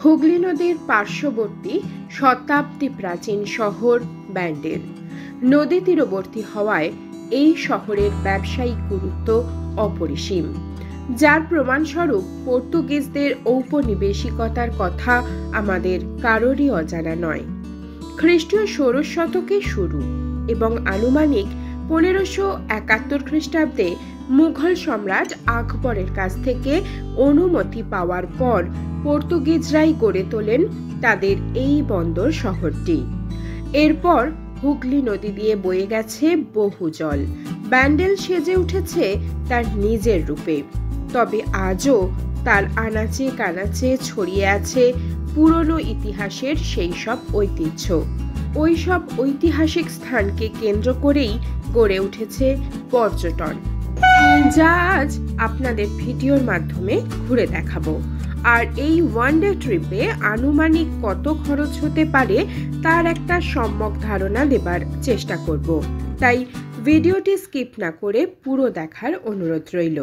হুগলি নদীর পার্শ্ববর্তী শতাব্দী প্রাচীন শহর ব্যান্ডেল। নদী তীরবর্তী হওয়ায় এই শহরের ব্যবসায়িক গুরুত্ব অপরিসীম, যার প্রমাণস্বরূপ পর্তুগিজদের ঔপনিবেশিকতার কথা আমাদের কারোরই অজানা নয়। খ্রিস্টীয় ষোড়শ শতকে শুরু এবং আনুমানিক 1571 খ্রিস্টাব্দে মুঘল সম্রাট আকবরের কাছ থেকে অনুমতি পাওয়ার পর পর্তুগিজরাই গড়ে তোলেন তাদের এই বন্দর শহরটি। এরপর হুগলি নদী দিয়ে বয়ে গেছে বহু জল, ব্যান্ডেল সেজে উঠেছে তার নিজের রূপে। তবে আজও তার আনাচে কানাচে ছড়িয়ে আছে পুরনো ইতিহাসের সেই সব ঐতিহ্য। ওই সব ঐতিহাসিক স্থানকে কেন্দ্র করেই গড়ে উঠেছে পর্যটন, যা আজ আপনাদের ভিডিওর মাধ্যমে ঘুরে দেখাবো। আর এই ওয়ান ডে ট্রিপে আনুমানিক কত খরচ হতে পারে তার একটা সম্যক ধারণা দেবার চেষ্টা করব, তাই ভিডিওটি স্কিপ না করে পুরো দেখার অনুরোধ রইল।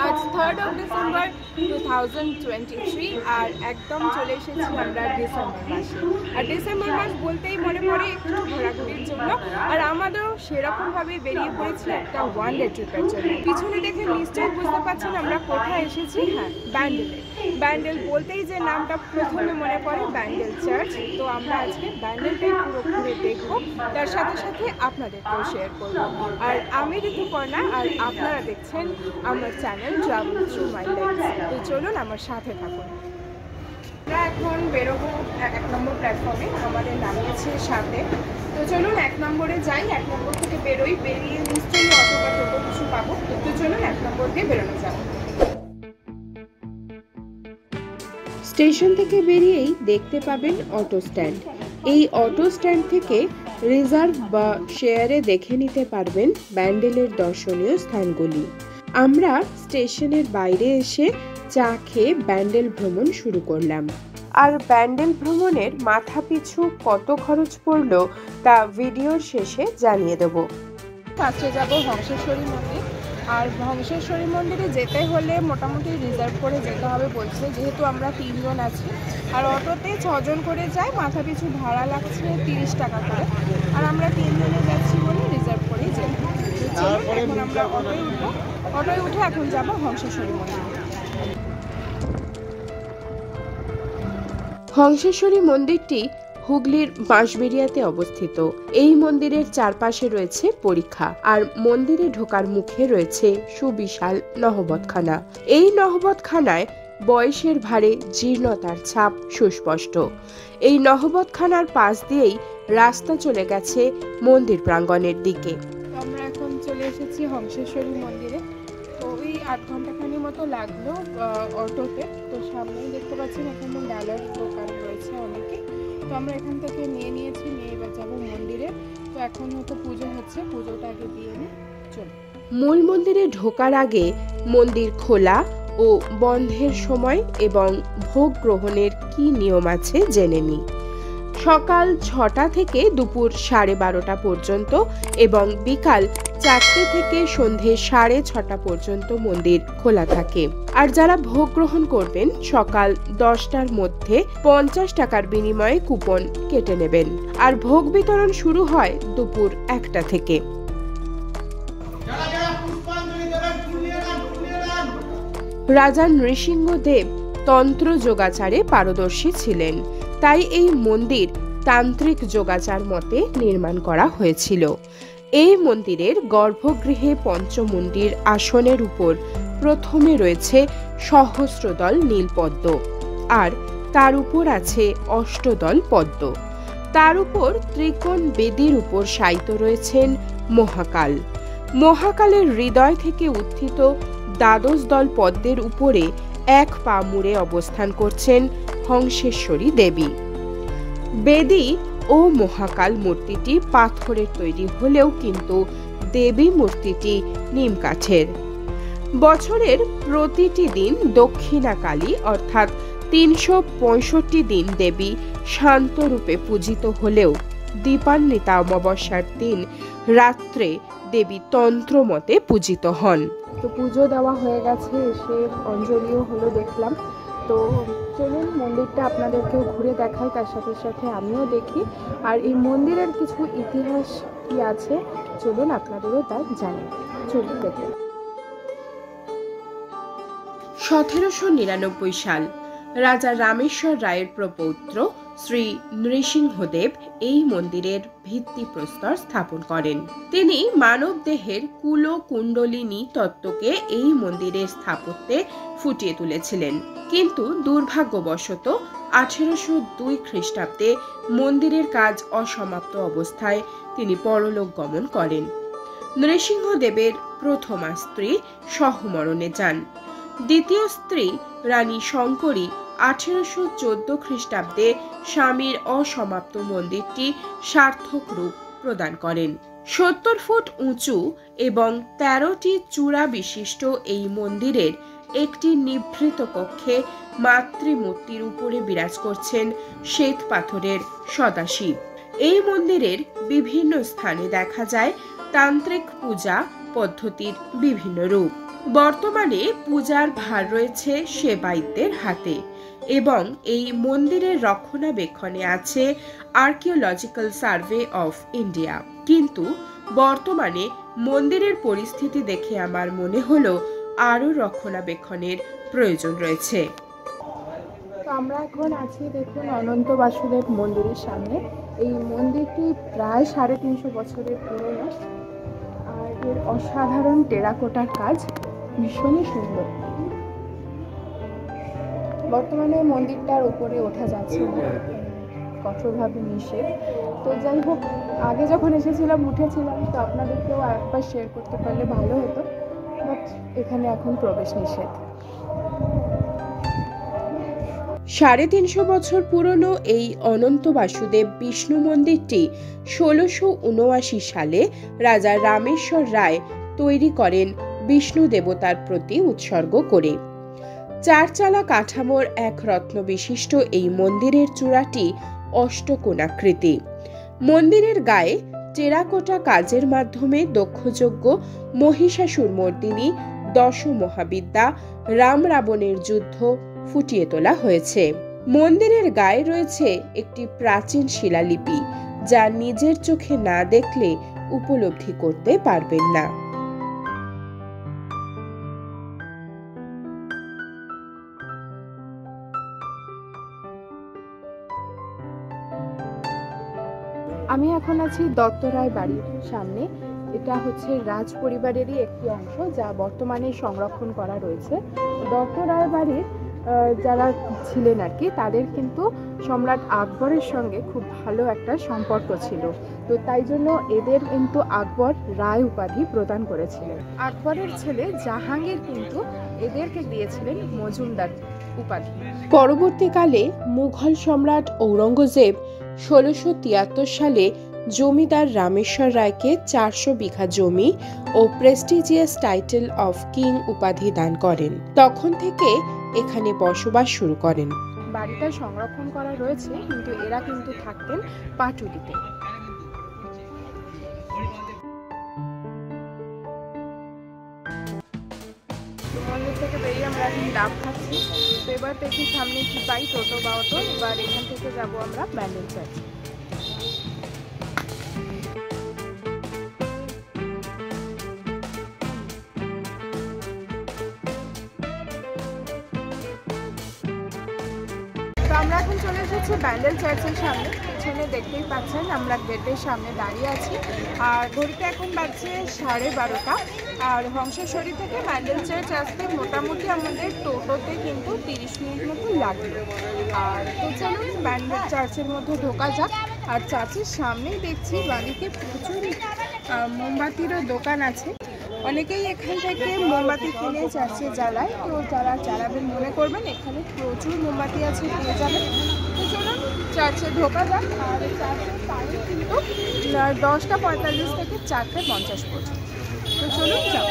আজ 3rd of December 2023 আর একদম চলে এসেছি আমরা ডিসেম্বর মাসে। আর ডিসেম্বর মাস বলতেই মনে পড়ে একটু ঘোরাঘুরির জন্য, আর আমাদেরও সেরকমভাবে বেরিয়ে পড়েছি একটা ওয়ান ডে ট্রিপের জন্য। পিছনে দেখে নিশ্চয়ই বুঝতে পারছেন আমরা কোথায় এসেছি। হ্যাঁ, ব্যান্ডেলে। ব্যান্ডেল বলতেই যে নামটা প্রথমে মনে পড়ে ব্যান্ডেল চার্চ। তো আমরা আজকে ব্যান্ডেলটাই পুরো ঘুরে দেখবো, তার সাথে সাথে আপনাদেরকেও শেয়ার করবো। আর আমি ঋতুপর্ণা, আর আপনারা দেখছেন আমার channel travel through my life. তো চলুন আমার সাথে থাকুন। আমরা এখন বেরোবো 1 নম্বর প্ল্যাটফর্মে, আমাদের নামিয়েছে সাথে। তো চলুন 1 নম্বরে যাই, 1 নম্বর থেকে বেরোই। বেরিয়ে নিশ্চয়ই অটো বা টোটো কিছু পাবো। তো চলুন 1 নম্বর দিয়ে বেরোনো যাক। স্টেশন থেকে বেরিয়েই দেখতে পাবেন অটো স্ট্যান্ড। এই অটো স্ট্যান্ড থেকে রিজার্ভ বা শেয়ারে দেখে নিতে পারবেন ব্যান্ডেলের দর্শনীয় স্থানগুলি। আমরা স্টেশনের বাইরে এসে চা খেয়ে ব্যান্ডেল ভ্রমণ শুরু করলাম। আর ব্যান্ডেল ভ্রমণের মাথা পিছু কত খরচ পড়লো তা ভিডিওর শেষে জানিয়ে দেব। ফার্স্টে যাব হংসেশ্বরী মন্দির। আর হংসেশ্বরী মন্দিরে যেতে হলে মোটামুটি রিজার্ভ করে যেতে হবে বলছে, যেহেতু আমরা 3 জন আছি। আর অটোতে 6 জন করে যায়, মাথা পিছু ভাড়া লাগছে 30 টাকা করে। আর আমরা 3 জনে যাচ্ছি বলে রিজার্ভ করেই যেতে হবে। এখন আমরা অটোয় উঠবো, অটোয় উঠে এখন যাব হংসেশ্বরী মন্দির। হংসেশ্বরী মন্দিরটি হুগলির বাঁশবেড়িয়াতে অবস্থিত। এই মন্দিরের চারপাশে রয়েছে পরীক্ষা, আর মন্দিরে ঢোকার মুখে রয়েছে সুবিশাল নহবতখানা। এই নহবতখানায় বয়সের ভারে জীর্ণতার ছাপ সুস্পষ্ট। এই নহবতখানার পাশ দিয়েই রাস্তা চলে গেছে মন্দির প্রাঙ্গণের দিকে। আমরা এখন চলে এসেছি হংসেশ্বরী মন্দিরে। তো ওই 8 ঘন্টাখানি মতো লাগলো অটোতে। তো সামনেই দেখতে পাচ্ছেন এখানে ডালার দোকান রয়েছে অনেকে। তো আমরা এখান থেকে নিয়ে এবার যাবো মন্দিরে। তো এখন হয়তো পুজো হচ্ছে, পুজোটা আগে দিয়ে নিই। চল। মূল মন্দিরে ঢোকার আগে মন্দির খোলা ও বন্ধের সময় এবং ভোগ গ্রহণের কি নিয়ম আছে জেনে নিই। সকাল 6টা থেকে দুপুর 12:30 পর্যন্ত এবং বিকাল 4টে থেকে সন্ধে 6:30 পর্যন্ত মন্দির খোলা থাকে। আর যারা ভোগ গ্রহণ করবেন সকাল 10টার মধ্যে 50 টাকার বিনিময়ে কুপন কেটে নেবেন। আর ভোগ বিতরণ শুরু হয় দুপুর 1টা থেকে। রাজা নৃসিংহদেব তন্ত্র যোগাচারে পারদর্শী ছিলেন, তাই এই মন্দির তান্ত্রিক যোগাচার মতে নির্মাণ করা হয়েছিল। এই মন্দিরের গর্ভগৃহে পঞ্চমুণ্ডির আসনের উপর প্রথমে রয়েছে সহস্রদল নীলপদ্ম, আর তার উপর আছে অষ্টদল পদ্ম। তার উপর ত্রিকোণ বেদির উপর শায়িত রয়েছেন মহাকাল। মহাকালের হৃদয় থেকে উত্থিত 12 দল পদ্মের উপরে 1 পা মুড়ে অবস্থান করছেন হংসেশ্বরী দেবী। বেদী ও মহাকাল মূর্তিটি পাথরের তৈরি হলেও কিন্তু দেবী মূর্তিটি নিম কাঠের। বছরের প্রতিটি দিন দক্ষিণাকালী অর্থাৎ 365 দিন দেবী শান্ত রূপে পূজিত হলেও দীপান্বিতা অমাবস্যার দিন রাত্রে দেবী তন্ত্র মতে পূজিত হন। তো পুজো দেওয়া হয়ে গেছে, এসে অঞ্জলিও হলো দেখলাম। তো চলুন মন্দিরটা আপনাদেরকেও ঘুরে দেখাই, তার সাথে সাথে আমিও দেখি আর এই মন্দিরের কিছু ইতিহাস কি আছে চলুন আপনাদেরও তা জানি। চলুন দেখে। 1799 সাল রাজা রামেশ্বর রায়ের প্রপৌত্র শ্রী নৃসিংহদেব এই মন্দিরের ভিত্তিপ্রস্তর স্থাপন করেন। তিনি মানব দেহের কুল কুণ্ডলিনী তত্ত্বকে এই মন্দিরের স্থাপত্যে ফুটিয়ে তুলেছিলেন, কিন্তু দুর্ভাগ্যবশত 1802 খ্রিস্টাব্দে মন্দিরের কাজ অসমাপ্ত অবস্থায় তিনি পরলোক গমন করেন। নৃসিংহদেবের প্রথমা স্ত্রী সহমরণে যান। দ্বিতীয় স্ত্রী রানী শঙ্করী 1814 খ্রিস্টাব্দে স্বামীর অসমাপ্ত মন্দিরটি সার্থক রূপ প্রদান করেন। 70 ফুট উঁচু এবং 13টি চূড়া বিশিষ্ট এই মন্দিরের একটি নিভৃত কক্ষে মাতৃমূর্তির উপরে বিরাজ করছেন শ্বেত পাথরের সদাশিব। এই মন্দিরের বিভিন্ন স্থানে দেখা যায় তান্ত্রিক পূজা পদ্ধতির বিভিন্ন রূপ। বর্তমানে পূজার ভার রয়েছে সেবায়িতদের হাতে এবং এই মন্দিরের রক্ষণাবেক্ষণে আছে আর্কিওলজিক্যাল সার্ভে অফ ইন্ডিয়া। কিন্তু বর্তমানে মন্দিরের পরিস্থিতি দেখে আমার মনে হলো আরও রক্ষণাবেক্ষণের প্রয়োজন রয়েছে। তো আমরা এখন আছি দেখুন অনন্ত বাসুদেব মন্দিরের সামনে। এই মন্দিরটি প্রায় 350 বছরের পুরনো আর এর অসাধারণ টেরাকোটার কাজ ভীষণই সুন্দর। বর্তমানে মন্দিরটার উপরে ওঠা যাচ্ছে না, কঠোরভাবে নিষেধ। তো যাই হোক, আগে যখন এসেছিলাম উঠেছিলাম, তো আপনাদেরকেও একবার শেয়ার করতে পারলে ভালো হতো, বাট এখানে এখন প্রবেশ নিষেধ। 350 বছর পুরনো এই অনন্ত বাসুদেব বিষ্ণু মন্দিরটি 1679 সালে রাজা রামেশ্বর রায় তৈরি করেন বিষ্ণু দেবতার প্রতি উৎসর্গ করে। 4 চালা কাঠামোর এক রত্ন বিশিষ্ট এই মন্দিরের চূড়াটি অষ্টকোণাকৃতি। মন্দিরের গায়ে টেরাকোটা কাজের মাধ্যমে দক্ষযজ্ঞ, মহিষাসুর মর্দিনী, দশ মহাবিদ্যা, রাম রাবণের যুদ্ধ ফুটিয়ে তোলা হয়েছে। মন্দিরের গায়ে রয়েছে একটি প্রাচীন শিলালিপি, যা নিজের চোখে না দেখলে উপলব্ধি করতে পারবেন না। আমি এখন আছি দত্তরায় বাড়ির সামনে। এটা হচ্ছে রাজ পরিবারেরই একটি অংশ, যা বর্তমানে সংরক্ষণ করা রয়েছে। দত্তরায় বাড়ির যারা ছিলেন আর কি, তাদের কিন্তু সম্রাট আকবরের সঙ্গে খুব ভালো একটা সম্পর্ক ছিল। তো তাই জন্য এদের কিন্তু আকবর রায় উপাধি প্রদান করেছিলেন। আকবরের ছেলে জাহাঙ্গীর কিন্তু এদেরকে দিয়েছিলেন মজুমদার উপাধি। পরবর্তীকালে মুঘল সম্রাট ঔরঙ্গজেব 1673 সালে জমিদার রামেশ্বর রায়কে 400 বিঘা জমি ও প্রেস্টিজিয়াস টাইটেল অফ কিং উপাধি দান করেন। তখন থেকে এখানে বসবাস শুরু করেন। বাড়িটা সংরক্ষণ করা রয়েছে, কিন্তু এরা কিন্তু থাকতেন পাটুলিতে। মন্দির থেকে বেরিয়ে আমরা এখন ডাব খাচ্ছি। তো এবার দেখি সামনে কি পাই, টোটো বা অটো। এবার এখান থেকে যাবো আমরা ব্যান্ডেল চার্চ। আমরা এখন চলে এসেছি ব্যান্ডেল চার্চের সামনে। পিছনে দেখতেই পাচ্ছেন আমরা গেটের সামনে দাঁড়িয়ে আছি, আর ঘড়িতে এখন বাজছে 12:30। আর হংসেশ্বরী থেকে ব্যান্ডেল চার্চ আসতে মোটামুটি আমাদের টোটোতে কিন্তু 30 মিনিট মতো লাগবে। আর তো চলুন ব্যান্ডেল চার্চের মধ্যে ঢোকা যাক। আর চার্চের সামনেই দেখছি বাড়িতে প্রচুর মোমবাতিরও দোকান আছে। অনেকেই এখান থেকে মোমবাতি কিনে চার্চে জ্বালায়। তো যারা জ্বালাবেন মনে করবেন, এখানে প্রচুর মোমবাতি আছে, পেয়ে যাবেন। তো চলুন চার্চে ঢোকা যাক। আর চার্চের টাইম কিন্তু 10:45 থেকে 4:50 পর্যন্ত। তো চলুন যাও।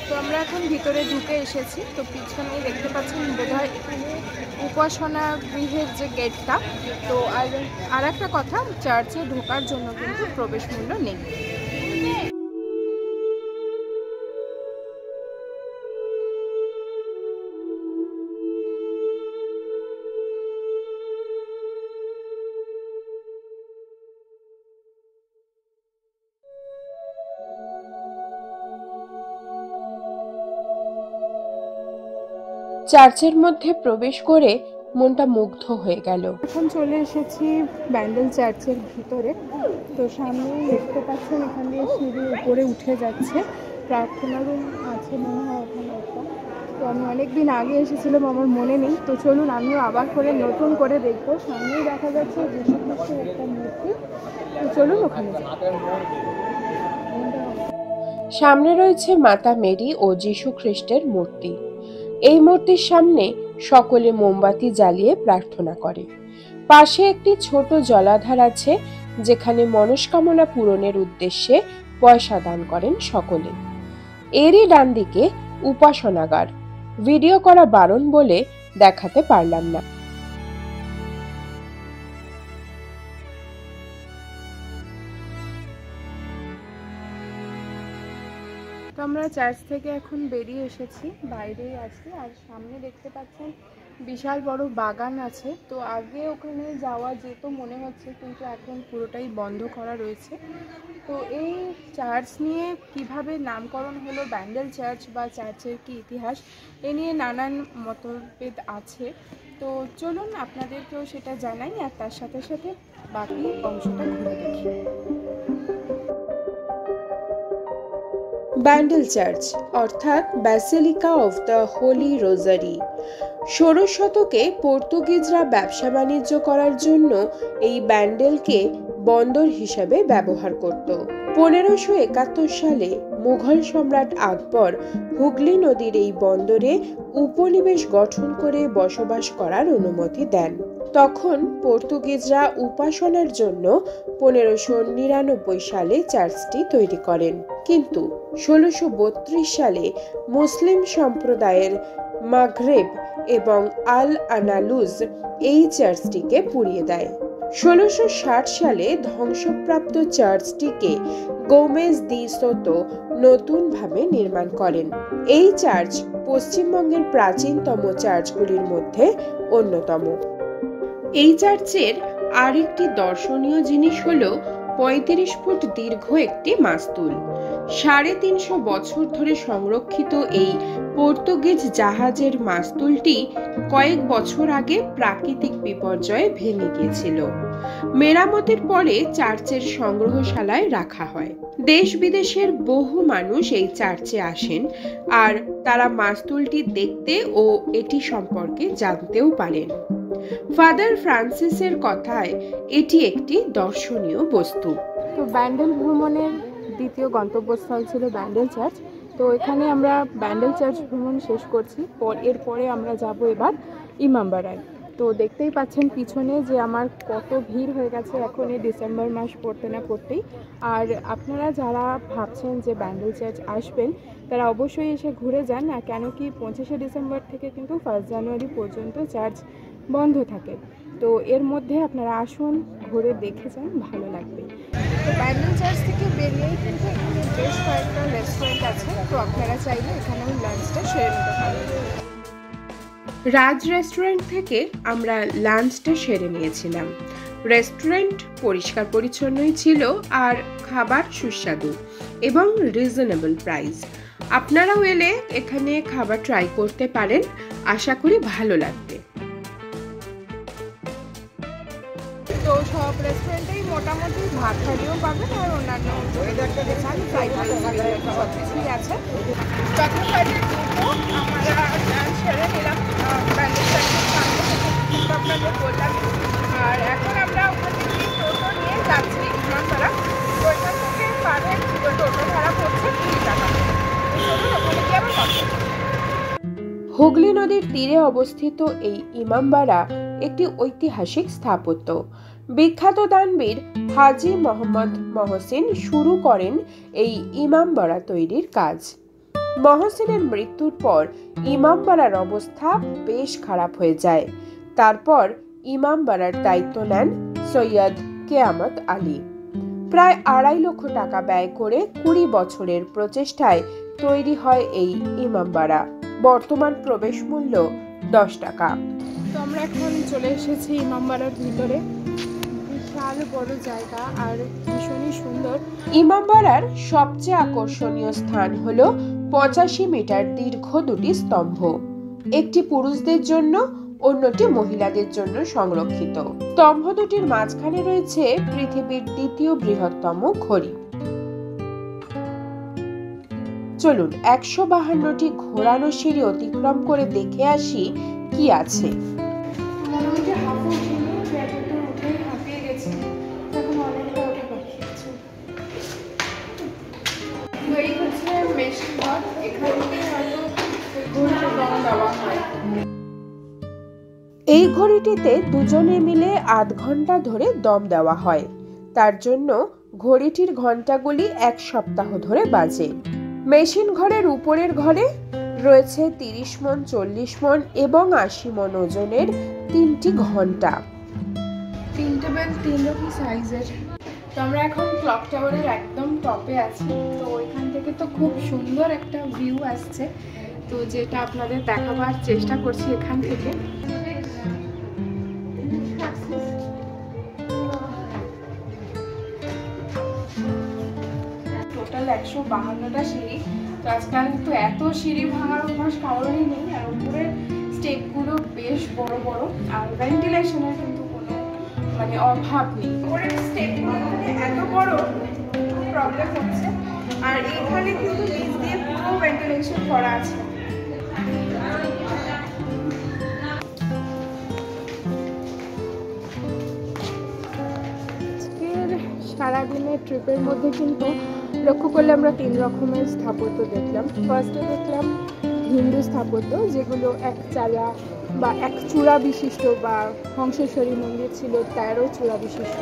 তো আমরা এখন ভিতরে ঢুকে এসেছি। তো পিছনেই দেখতে পাচ্ছেন বোধহয় এখানে উপাসনা গৃহের যে গেটটা। তো আর একটা কথা, চার্চে ঢোকার জন্য কিন্তু প্রবেশ মূল্য নেই। চার্চের মধ্যে প্রবেশ করে মনটা মুগ্ধ হয়ে গেল। এখন চলে এসেছি ব্যান্ডেল চার্চের ভিতরে। তো সামনে দেখতে পাচ্ছেন এখান দিয়ে সিঁড়ি উপরে উঠে যাচ্ছে, প্রার্থনা রুম আছে মনে হয় ওখানে একটা। তো আমি অনেকদিন আগে এসেছিলাম, আমার মনে নেই। তো চলুন আমিও আবার করে নতুন করে দেখবো। সামনেই দেখা যাচ্ছে যীশু খ্রিস্টের একটা মূর্তি। তো চলুন ওখানে যাই। সামনে রয়েছে মাতা মেরি ও যীশু খ্রিস্টের মূর্তি। এই মূর্তির সামনে সকলে মোমবাতি জ্বালিয়ে প্রার্থনা করে। পাশে একটি ছোট জলাধার আছে, যেখানে মনস্কামনা পূরণের উদ্দেশ্যে পয়সা দান করেন সকলে। এরই ডান দিকে উপাসনাগার। ভিডিও করা বারণ বলে দেখাতে পারলাম না। তো আমরা চার্চ থেকে এখন বেরিয়ে এসেছি, বাইরেই আছি। আর সামনে দেখতে পাচ্ছেন বিশাল বড় বাগান আছে। তো আগে ওখানে যাওয়া যেত মনে হচ্ছে, কিন্তু এখন পুরোটাই বন্ধ করা রয়েছে। তো এই চার্চ নিয়ে কিভাবে নামকরণ হলো ব্যান্ডেল চার্চ বা চার্চের কি ইতিহাস, এ নিয়ে নানান মতভেদ আছে। তো চলুন আপনাদেরকেও সেটা জানাই, আর তার সাথে সাথে বাকি অংশটা ঘুরে দেখি। ব্যান্ডেল চার্চ অর্থাৎ ব্যাসিলিকা অফ দ্য হোলি রোজারি। 16 শতকে পর্তুগিজরা ব্যবসা বাণিজ্য করার জন্য এই ব্যান্ডেলকে বন্দর হিসাবে ব্যবহার করত। 1571 সালে মুঘল সম্রাট আকবর হুগলি নদীর এই বন্দরে উপনিবেশ গঠন করে বসবাস করার অনুমতি দেন। তখন পর্তুগিজরা উপাসনার জন্য 1599 সালে চার্চটি তৈরি করেন, কিন্তু 1632 সালে মুসলিম সম্প্রদায়ের মাগরেব এবং আল আনালুজ এই চার্চটিকে পুড়িয়ে দেয়। 1660 সালে ধ্বংসপ্রাপ্ত চার্চটিকে গোমেজ দি সোতো নতুনভাবে নির্মাণ করেন। এই চার্চ পশ্চিমবঙ্গের প্রাচীনতম চার্চগুলির মধ্যে অন্যতম। এই চার্চের আরেকটি দর্শনীয় জিনিস হলো 35 ফুট দীর্ঘ একটি মাস্তুল। 350 বছর ধরে সংরক্ষিত এই পর্তুগিজ জাহাজের মাস্তুলটি কয়েক বছর আগে প্রাকৃতিক বিপর্যয়ে ভেঙে গিয়েছিল। মেরামতের পরে চার্চের সংগ্রহশালায় রাখা হয়। দেশ বিদেশের বহু মানুষ এই চার্চে আসেন, আর তারা মাস্তুলটি দেখতে ও এটি সম্পর্কে জানতেও পারেন। ফাদার ফ্রান্সিসের কথায় এটি একটি দর্শনীয় বস্তু। তো ব্যান্ডেল ভ্রমণের দ্বিতীয় গন্তব্যস্থল ছিল ব্যান্ডেল চার্চ। তো এখানে আমরা ব্যান্ডেল চার্চ ভ্রমণ শেষ করছি। এরপরে আমরা যাব এবার ইমামবাড়ায়। তো দেখতেই পাচ্ছেন পিছনে যে আমার কত ভিড় হয়ে গেছে এখন এই ডিসেম্বর মাস পড়তে না পড়তেই। আর আপনারা যারা ভাবছেন যে ব্যান্ডেল চার্চ আসবেন, তারা অবশ্যই এসে ঘুরে যান। আর কেন কি 25শে ডিসেম্বর থেকে কিন্তু 1 জানুয়ারি পর্যন্ত চার্চ বন্ধ থাকে। তো এর মধ্যে আপনারা আসুন, ঘুরে দেখে যান, ভালো লাগবে। তো ব্যান্ডেল চার্চ থেকে বেরিয়েই কিন্তু এখানে বেশ কয়েকটা রেস্টুরেন্ট আছে। তো আপনারা চাইলে এখানেও লাঞ্চটা সেরে নিতে পারেন। রাজ রেস্টুরেন্ট থেকে আমরা লাঞ্চটা সেরে নিয়েছিলাম। রেস্টুরেন্ট পরিষ্কার পরিচ্ছন্নই ছিল, আর খাবার সুস্বাদু এবং রিজনেবল প্রাইস। আপনারাও এলে এখানে খাবার ট্রাই করতে পারেন, আশা করি ভালো লাগবে। তো সব রেস্টুরেন্টেই মোটামুটি ভাত থালিও পাবেন, আর অন্যান্য সব কিছুই আছে। চট্টগ্রামের দুটো আমরা লাঞ্চ সেরে নিলাম ব্যান্ডেল চার্চের সামনে থেকে, কিন্তু আপনাদের বললাম। আর এখন আমরা ওখান থেকে টোটো নিয়ে যাচ্ছি ইমামবাড়া। তো এখান থেকে পার হেড টোটো ভাড়া পড়ছে 30 টাকা। চলুন ওখানে গিয়ে আবার কথা বলছি। হুগলি নদীর তীরে অবস্থিত এই ইমামবাড়া একটি ঐতিহাসিক স্থাপত্য। বিখ্যাত দানবীর হাজী মোহাম্মদ মহসিন শুরু করেন এই ইমামবাড়া তৈরির কাজ। মহসিনের মৃত্যুর পর ইমামবাড়ার অবস্থা বেশ খারাপ হয়ে যায়। তারপর ইমামবাড়ার দায়িত্ব নেন সৈয়দ কেয়ামত আলী। প্রায় 2.5 লক্ষ টাকা ব্যয় করে 20 বছরের প্রচেষ্টায় তৈরি হয় এই ইমামবাড়া। বর্তমান প্রবেশ মূল্য 10 টাকা। তো আমরা এখন চলে এসেছি ইমামবাড়ার ভিতরে। বিশাল বড় জায়গা আর ভীষণই সুন্দর। ইমামবাড়ার সবচেয়ে আকর্ষণীয় স্থান হলো 85 মিটার দীর্ঘ দুটি স্তম্ভ। একটি পুরুষদের জন্য, অন্যটি মহিলাদের জন্য সংরক্ষিত। স্তম্ভ দুটির মাঝখানে রয়েছে পৃথিবীর দ্বিতীয় বৃহত্তম ঘড়ি। চলুন 152টি ঘোরানো সিঁড়ি অতিক্রম করে দেখে আসি কি আছে। এই ঘড়িটিতে দুজনে মিলে আধ ঘন্টা ধরে দম দেওয়া হয়। তার জন্য ঘড়িটির ঘন্টাগুলি 1 সপ্তাহ ধরে বাজে। মেশিন ঘরের উপরের ঘরে রয়েছে 30 মণ, 40 মণ এবং 80 মণ ওজনের 3টি ঘন্টা। 3টে বেল 3 রকম সাইজের। তো আমরা এখন ক্লক টাওয়ারের একদম টপে আছি। তো ওইখান থেকে তো খুব সুন্দর একটা ভিউ আসছে, তো যেটা আপনাদের দেখাবার চেষ্টা করছি এখান থেকে। টোটাল 152টা সিঁড়ি। তো আজকাল তো এত সিঁড়ি ভাঙার অভ্যাস কারোরই নেই, আর উপরের স্টেপগুলো বেশ বড় বড়, আর ভেন্টিলেশনের কিন্তু কোনো অভাব নেই। উপরের স্টেপগুলো এত বড় প্রবলেম হচ্ছে, আর এখানে কিন্তু নিচ দিয়ে পুরো ভেন্টিলেশন করা আছে। সারাদিনের ট্রিপের মধ্যে কিন্তু লক্ষ্য করলে আমরা 3 রকমের স্থাপত্য দেখলাম। ফার্স্টে দেখলাম হিন্দু স্থাপত্য, যেগুলো এক চালা বা এক চূড়া বিশিষ্ট, বা হংসেশ্বরী মন্দির ছিল 13 চূড়া বিশিষ্ট।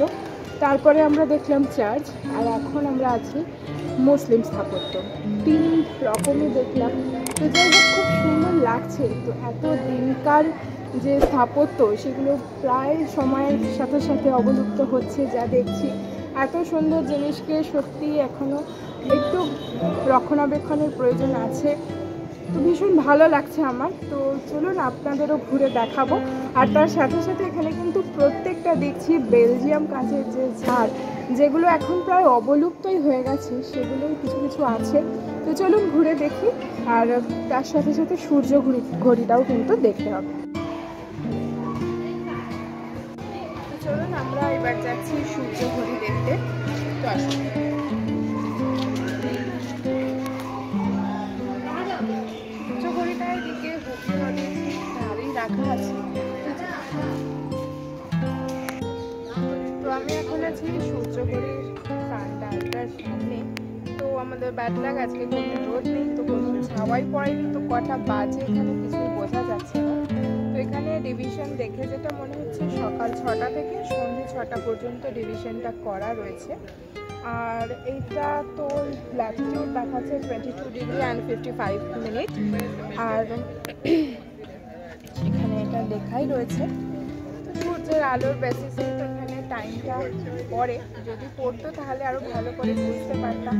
তারপরে আমরা দেখলাম চার্চ, আর এখন আমরা আছি মুসলিম স্থাপত্য। 3 রকমই দেখলাম। তো যাই হোক, খুব সুন্দর লাগছে। তো এত দিনকার যে স্থাপত্য, সেগুলো প্রায় সময়ের সাথে সাথে অবলুপ্ত হচ্ছে যা দেখছি। এত সুন্দর জিনিসকে সত্যি এখনও একটু রক্ষণাবেক্ষণের প্রয়োজন আছে। তো ভীষণ ভালো লাগছে আমার। তো চলুন আপনাদেরও ঘুরে দেখাবো। আর তার সাথে সাথে এখানে কিন্তু প্রত্যেকটা দেখছি বেলজিয়াম কাঁচের যে ঝাড়, যেগুলো এখন প্রায় অবলুপ্তই হয়ে গেছে, সেগুলোই কিছু কিছু আছে। তো চলুন ঘুরে দেখি। আর তার সাথে সাথে সূর্য ঘড়িটাও কিন্তু দেখতে হবে। তো চলুন আমরা এবার যাচ্ছি সূর্য ঘড়ি দেখতে। তো আসুন। সূর্য ঘড়িটা এদিকে দাঁড়িয়ে রাখা আছে। তো আমি এখন আছি সূর্য ঘড়ির ডালটার সামনে। তো আমাদের ব্যাড লাগ, আজকে কোনো রোদ নেই, তো কোনো ছাওয়াই পড়েনি। তো কটা বাজে এখানে কিছুই বোঝা যাচ্ছে না। তো এখানে ডিভিশন দেখে যেটা মনে হচ্ছে, সকাল 6টা থেকে সন্ধ্যে 6টা পর্যন্ত ডিভিশনটা করা রয়েছে। আর এইটা তো ল্যাটিটিউড দেখাচ্ছে 22 ডিগ্রি অ্যান্ড 55 মিনিট। আর এখানে এটা লেখাই রয়েছে। তো সূর্যের আলোর বেসিসে তো এখানে টাইমটা পড়ে, যদি পড়তো তাহলে আরও ভালো করে বুঝতে পারতাম।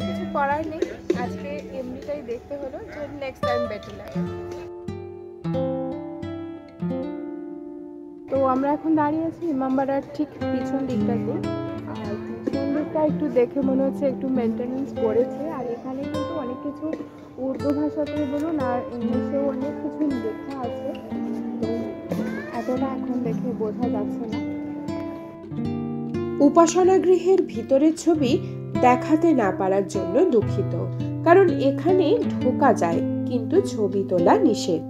কিছু করার নেই, আজকে এমনিটাই দেখতে হলো, যে নেক্সট টাইম বেটার লাগে। তো আমরা এখন দাঁড়িয়ে আছি ইমামবাড়ার ঠিক পিছন দিকটাতে। আর পিছন দিকটা একটু দেখে মনে হচ্ছে একটু মেনটেনেন্স করেছে। আর এখানে কিন্তু অনেক কিছু উর্দু ভাষাতে বলুন আর ইংলিশেও অনেক কিছু লেখা আছে। তো এতটা এখন দেখে বোঝা যাচ্ছে না। উপাসনা গৃহের ভিতরের ছবি দেখাতে না পারার জন্য দুঃখিত, কারণ এখানে ঢোকা যায় কিন্তু ছবি তোলা নিষেধ।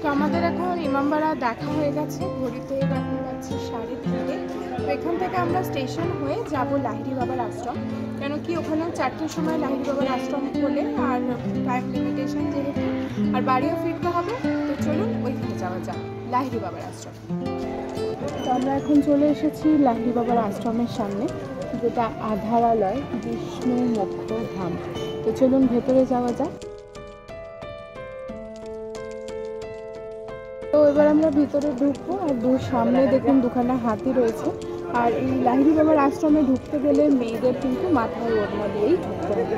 তো আমাদের এখন ইমামবাড়া দেখা হয়ে গেছে। ঘড়িতে এখন যাচ্ছে 3:30। তো এখান থেকে আমরা স্টেশন হয়ে যাব লাহিড়ী বাবার আশ্রম, কেন কি ওখানেও 4টের সময় লাহিড়ী বাবার আশ্রম খোলে, আর টাইম লিমিটেশন যেহেতু, আর বাড়িও ফিরতে হবে। তো চলুন ওইখানে যাওয়া যাক, লাহিড়ী বাবার আশ্রম। তো আমরা এখন চলে এসেছি লাহিড়ী বাবার আশ্রমের সামনে, যেটা আধারালয় বিষ্ণু মুক্ত ধাম। তো চলুন ভেতরে যাওয়া যাক। তো এবার আমরা ভিতরে ঢুকবো। আর সামনে দেখুন দুখানা হাতি রয়েছে। আর এই লাহিড়ী বাবার আশ্রমে ঢুকতে গেলে মেয়েদের কিন্তু মাথায় ওড়না দিয়েই ঢুকতে হবে।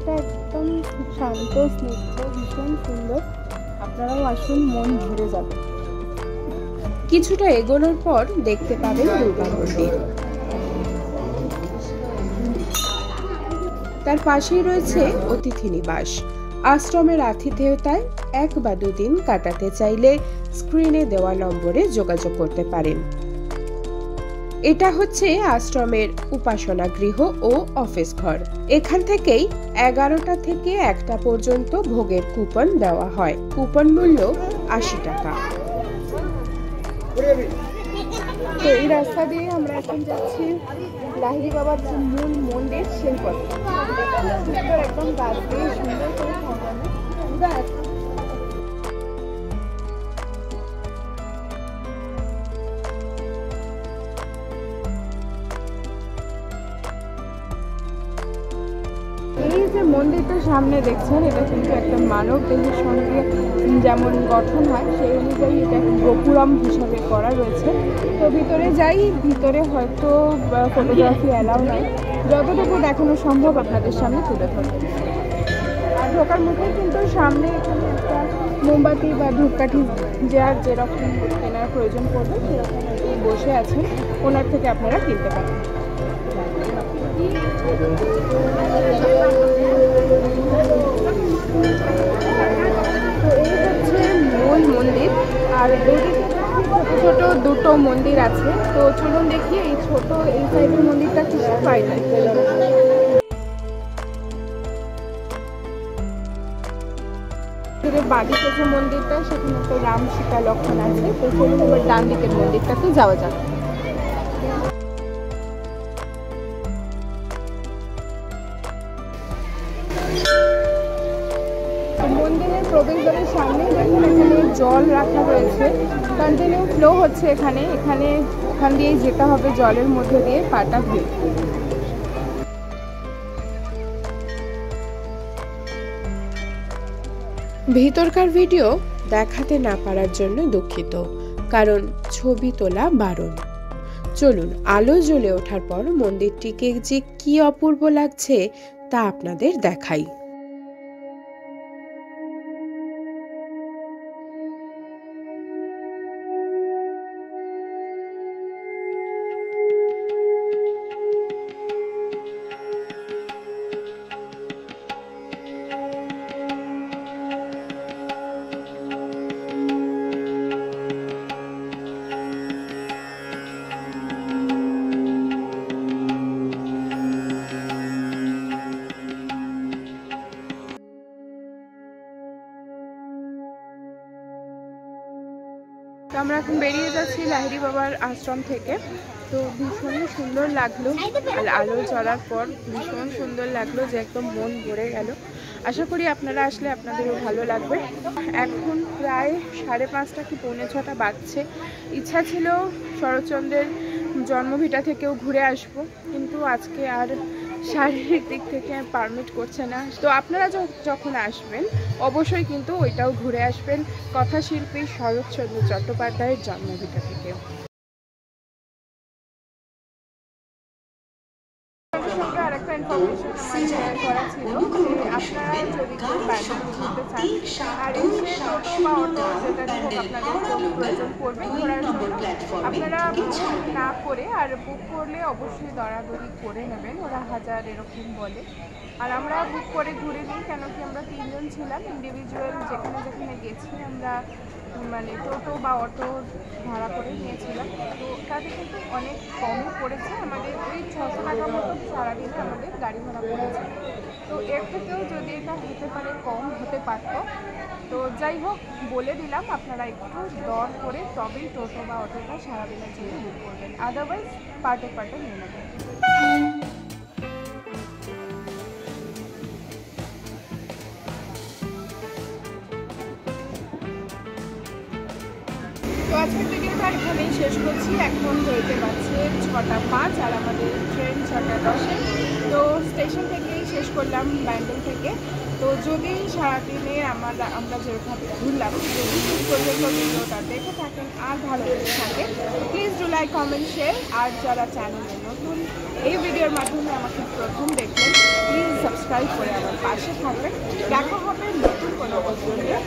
মন্দিরটা একদম খুব শান্ত স্নিগ্ধ, ভীষণ সুন্দর। আপনারাও আসুন, মন ভরে যাবে। কিছুটা এগোনোর পর দেখতে পাবেন দুর্গা মন্দির। তার পাশেই রয়েছে অতিথি নিবাস। আশ্রমের আতিথেয়তায় 1 বা 2 দিন কাটাতে চাইলে স্ক্রিনে দেওয়া নম্বরে যোগাযোগ করতে পারেন। এটা হচ্ছে আশ্রমের উপাসনা গৃহ ও অফিস ঘর। এখান থেকেই 11টা থেকে 1টা পর্যন্ত ভোগের কুপন দেওয়া হয়। কুপন মূল্য 80 টাকা। তো এই রাস্তা দিয়ে আমরা এখন যাচ্ছি লাহিড়ী বাবার যে মূল মন্দির সেই পথে। সুন্দর একদম গাছ দিয়ে সুন্দর করে সাজানো। এই যে মন্দিরটা সামনে দেখছেন, এটা কিন্তু একটা মানব দেহের সঙ্গে যেমন গঠন হয় সেই অনুযায়ী এটা গোপুরম হিসাবে করা রয়েছে। তো ভিতরে যাই, ভিতরে হয়তো ফটোগ্রাফি অ্যালাউ নয়, যতটুকু দেখানো সম্ভব আপনাদের সামনে তুলে ধরবে। আর ঢোকার মুখে কিন্তু সামনে এখানে একটা মোমবাতি বা ধূপকাঠি যার যেরকম কেনার প্রয়োজন পড়বে সেরকম বসে আছেন, ওনার থেকে আপনারা কিনতে পারেন। তো এই হচ্ছে মূল মন্দির, আর এদিকে ছোট ছোট দুটো মন্দির আছে। তো চলুন দেখি এই ছোট এই সাইডের মন্দিরটা কিসের বাইরে। বাঁদিকে যে মন্দিরটা সেখানে তো রাম সীতা লক্ষ্মণ আছে। তো চলুন এবার ডান দিকের মন্দিরটাতে যাওয়া যাক। মন্দিরের প্রবেশদ্বারের সামনে দেখুন এখানে জল রাখা রয়েছে, কন্টিনিউ ফ্লো হচ্ছে এখানে ওখান দিয়েই যেতে হবে, জলের মধ্যে দিয়ে পাটা ভিড়। ভিতরকার ভিডিও দেখাতে না পারার জন্য দুঃখিত, কারণ ছবি তোলা বারণ। চলুন, আলো জ্বলে ওঠার পর মন্দিরটিকে যে কি অপূর্ব লাগছে তা আপনাদের দেখাই। তো আমরা এখন বেরিয়ে যাচ্ছি লাহিড়ী বাবার আশ্রম থেকে। তো ভীষণই সুন্দর লাগলো, আর আলো জ্বলার পর ভীষণ সুন্দর লাগলো যে একদম মন ভরে গেল। আশা করি আপনারা আসলে আপনাদেরও ভালো লাগবে। এখন প্রায় 5:30 কি 6:45 বাজছে। ইচ্ছা ছিল শরৎচন্দ্রের জন্মভিটা থেকেও ঘুরে আসবো, কিন্তু আজকে আর শারীরিক দিক থেকে পারমিট করছে না। তো আপনারা যখন আসবেন অবশ্যই কিন্তু ওইটাও ঘুরে আসবেন, কথাশিল্পী শরৎচন্দ্র চট্টোপাধ্যায়ের জন্মভিটা থেকে। আরেকটা ইনফরমেশন আমার শেয়ার করা ছিল যে আপনারা যদি কেউ ব্যান্ডেল ঘুরতে চান আর এসে টোটো বা অটো যেটা হোক আপনাদের কোনো প্রয়োজন পড়বে ঘোরার জন্য, আপনারা বুক না করে, আর বুক করলে অবশ্যই দরাদরি করে নেবেন, ওরা 1000 এরকম বলে। আর আমরা বুক করে ঘুরে নিই, কেন কি আমরা 3 জন ছিলাম, ইন্ডিভিজুয়াল যেখানে যেখানে গেছি আমরা মানে টোটো বা অটো ভাড়া করে নিয়েছিলাম। তো তাতে কিন্তু অনেক কমই পড়েছে, আমাদের ওই 600 টাকা মতো সারাদিনে আমাদের গাড়ি ভাড়া পড়েছে। তো এর থেকেও যদি এটা হতে পারে কম হতে পারতো। তো যাই হোক, বলে দিলাম আপনারা একটু দর করে তবেই টোটো বা অটোটা সারাদিনের জন্য বুক করবেন, আদারওয়াইজ পার্টে পার্টে নিয়ে নেবেন। তো আজকের ভিডিওটা এখানেই শেষ করছি। এখন হইতে পারছে 6:05 আর আমাদের ট্রেন 6:10। তো স্টেশন থেকেই শেষ করলাম ব্যান্ডেল থেকে। তো যদি সারাদিনে আমরা যেভাবে ঘুরলাম, যদি শেষ পর্যন্ত ভিডিওটা দেখে থাকেন আর ভালো লেগে থাকে, please do like, comment, share. আর যারা চ্যানেলে নতুন, এই ভিডিওর মাধ্যমে আমাকে প্রথম দেখবেন, প্লিজ সাবস্ক্রাইব করে আমার পাশে থাকবেন। দেখা হবে নতুন কোনো ভিডিও নিয়ে।